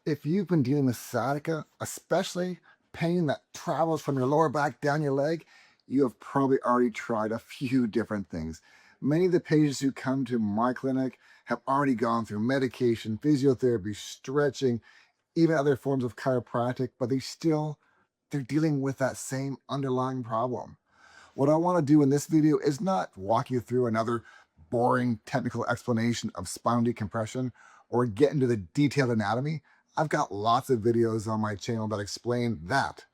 If you've been dealing with sciatica, especially pain that travels from your lower back down your leg, you have probably already tried a few different things. Many of the patients who come to my clinic have already gone through medication, physiotherapy, stretching, even other forms of chiropractic, but they're dealing with that same underlying problem. What I want to do in this video is not walk you through another boring technical explanation of spinal decompression or get into the detailed anatomy. I've got lots of videos on my channel that explain that.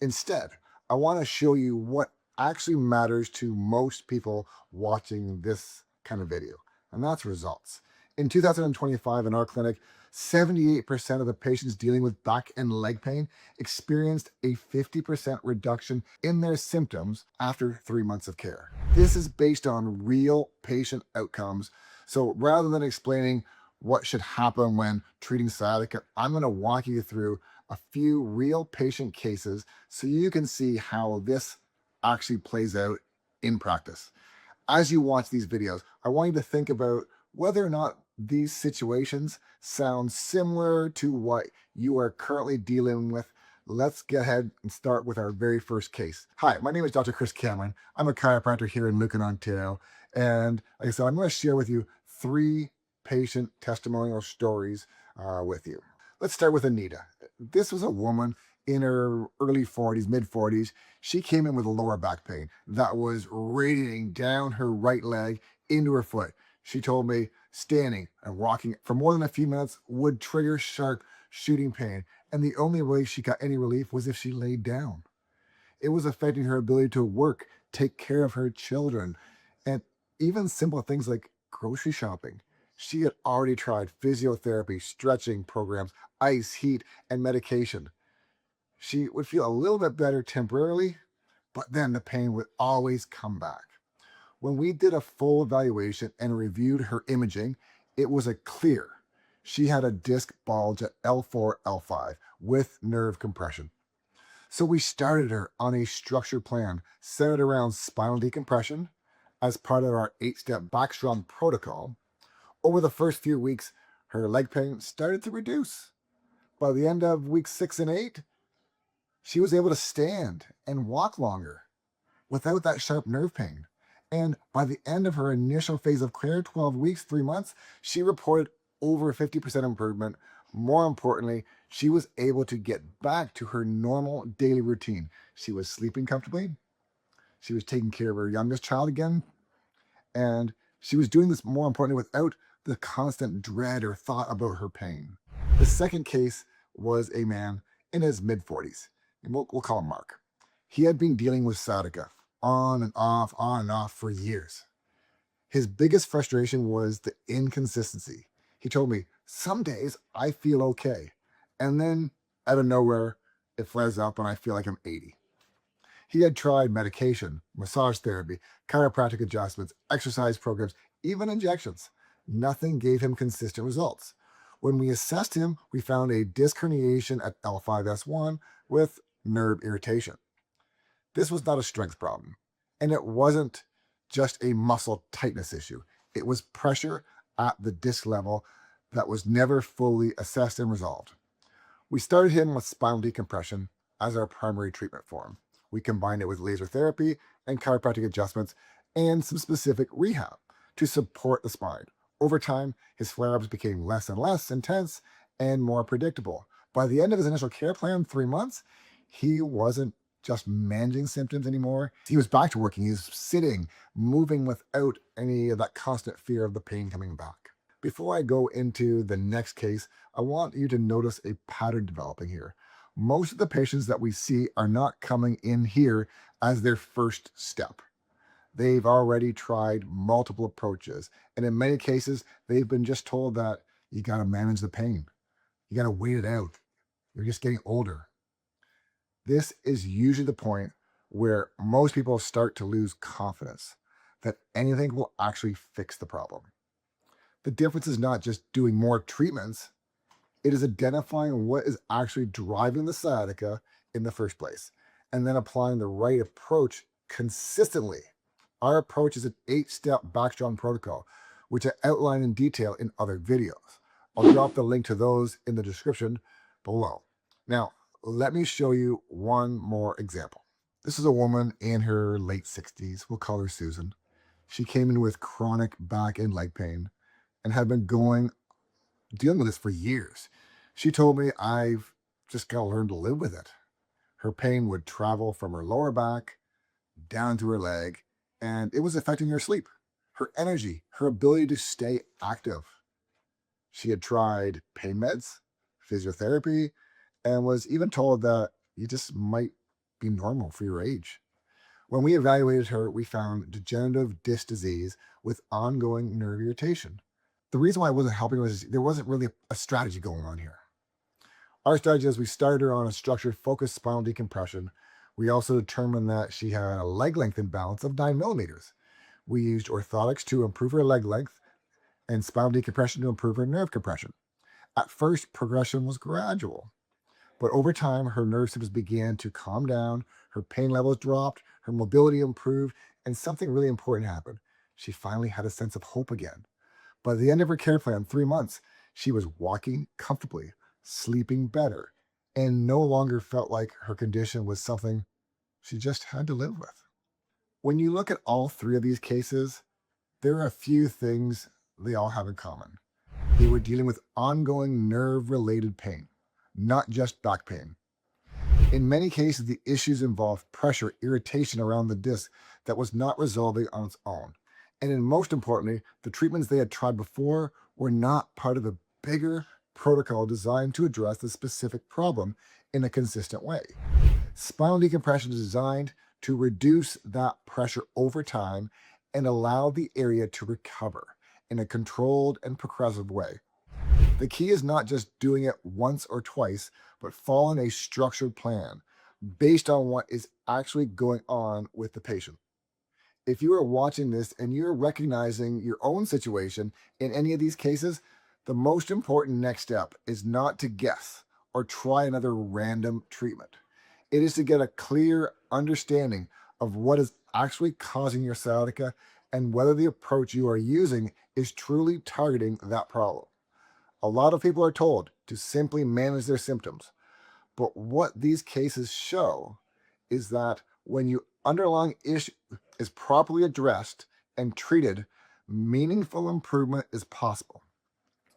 Instead, I want to show you what actually matters to most people watching this kind of video, and that's results. In 2025 in our clinic, 78% of the patients dealing with back and leg pain experienced a 50% reduction in their symptoms after 3 months of care. This is based on real patient outcomes. So rather than explaining what should happen when treating sciatica, I'm going to walk you through a few real patient cases so you can see how this actually plays out in practice. As you watch these videos, I want you to think about whether or not these situations sound similar to what you are currently dealing with. Let's get ahead and start with our very first case. Hi, my name is Dr. Chris Cameron. I'm a chiropractor here in Lucan, Ontario. And like I said, I'm going to share with you 3 patient testimonial stories with you. Let's start with Anita. This was a woman in her early 40s, mid 40s. She came in with a lower back pain that was radiating down her right leg into her foot. She told me standing and walking for more than a few minutes would trigger sharp shooting pain. And the only way she got any relief was if she laid down. It was affecting her ability to work, take care of her children, and even simple things like grocery shopping. She had already tried physiotherapy, stretching programs, ice, heat, and medication. She would feel a little bit better temporarily, but then the pain would always come back. When we did a full evaluation and reviewed her imaging, it was a clear she had a disc bulge at L4, L5 with nerve compression. So we started her on a structured plan centered around spinal decompression as part of our 8-step backstrong protocol. Over the first few weeks, her leg pain started to reduce. By the end of week 6 and 8, she was able to stand and walk longer without that sharp nerve pain. And by the end of her initial phase of care, 12 weeks, 3 months, she reported over 50% improvement. More importantly, she was able to get back to her normal daily routine. She was sleeping comfortably. She was taking care of her youngest child again. And she was doing this, more importantly, without the constant dread or thought about her pain. The second case was a man in his mid 40s, and we'll call him Mark. He had been dealing with sciatica on and off for years. His biggest frustration was the inconsistency. He told me, some days I feel okay, and then out of nowhere, it flares up and I feel like I'm 80. He had tried medication, massage therapy, chiropractic adjustments, exercise programs, even injections. Nothing gave him consistent results. When we assessed him, we found a disc herniation at L5S1 with nerve irritation. This was not a strength problem, and it wasn't just a muscle tightness issue. It was pressure at the disc level that was never fully assessed and resolved. We started him with spinal decompression as our primary treatment for him. We combined it with laser therapy and chiropractic adjustments and some specific rehab to support the spine. Over time, his flare-ups became less and less intense and more predictable. By the end of his initial care plan, 3 months, he wasn't just managing symptoms anymore. He was back to working. He was sitting, moving without any of that constant fear of the pain coming back. Before I go into the next case, I want you to notice a pattern developing here. Most of the patients that we see are not coming in here as their first step. They've already tried multiple approaches. And in many cases, they've been just told that you got to manage the pain. You got to wait it out. You're just getting older. This is usually the point where most people start to lose confidence that anything will actually fix the problem. The difference is not just doing more treatments, it is identifying what is actually driving the sciatica in the first place, and then applying the right approach consistently. Our approach is an 8-step backstrong protocol, which I outline in detail in other videos. I'll drop the link to those in the description below. Now, let me show you one more example. This is a woman in her late 60s. We'll call her Susan. She came in with chronic back and leg pain and had been dealing with this for years. She told me, I've just got to learn to live with it. Her pain would travel from her lower back down to her leg, and it was affecting her sleep, her energy, her ability to stay active. She had tried pain meds, physiotherapy, and was even told that you just might be normal for your age. When we evaluated her, we found degenerative disc disease with ongoing nerve irritation. The reason why I wasn't helping was there wasn't really a strategy going on here. Our strategy is we started her on a structured focused spinal decompression. We also determined that she had a leg length imbalance of 9 millimeters. We used orthotics to improve her leg length and spinal decompression to improve her nerve compression. At first, progression was gradual, but over time, her nerve systems began to calm down, her pain levels dropped, her mobility improved, and something really important happened. She finally had a sense of hope again. By the end of her care plan, 3 months, she was walking comfortably, sleeping better, and no longer felt like her condition was something she just had to live with. When you look at all 3 of these cases, there are a few things they all have in common. They were dealing with ongoing nerve-related pain, not just back pain. In many cases, the issues involved pressure, irritation around the disc that was not resolving on its own. And most importantly, the treatments they had tried before were not part of a bigger protocol designed to address the specific problem in a consistent way. Spinal decompression is designed to reduce that pressure over time and allow the area to recover in a controlled and progressive way. The key is not just doing it once or twice, but following a structured plan based on what is actually going on with the patient. If you are watching this and you're recognizing your own situation in any of these cases, the most important next step is not to guess or try another random treatment. It is to get a clear understanding of what is actually causing your sciatica and whether the approach you are using is truly targeting that problem. A lot of people are told to simply manage their symptoms, but what these cases show is that when your underlying issue is properly addressed and treated, meaningful improvement is possible.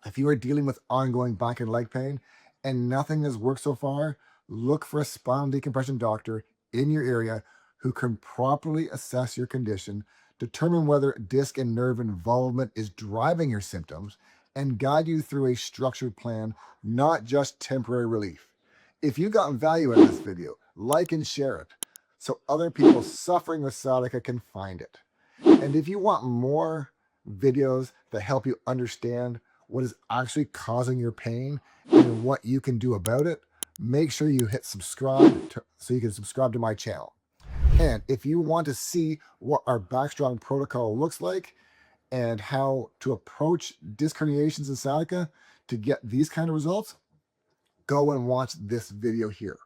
If you are dealing with ongoing back and leg pain and nothing has worked so far, look for a spinal decompression doctor in your area who can properly assess your condition, determine whether disc and nerve involvement is driving your symptoms, and guide you through a structured plan, not just temporary relief. If you got value in this video, like and share it so other people suffering with sciatica can find it. And if you want more videos that help you understand what is actually causing your pain and what you can do about it, make sure you hit subscribe so you can subscribe to my channel. And if you want to see what our backstrong protocol looks like and how to approach disc herniations and sciatica to get these kind of results, go and watch this video here.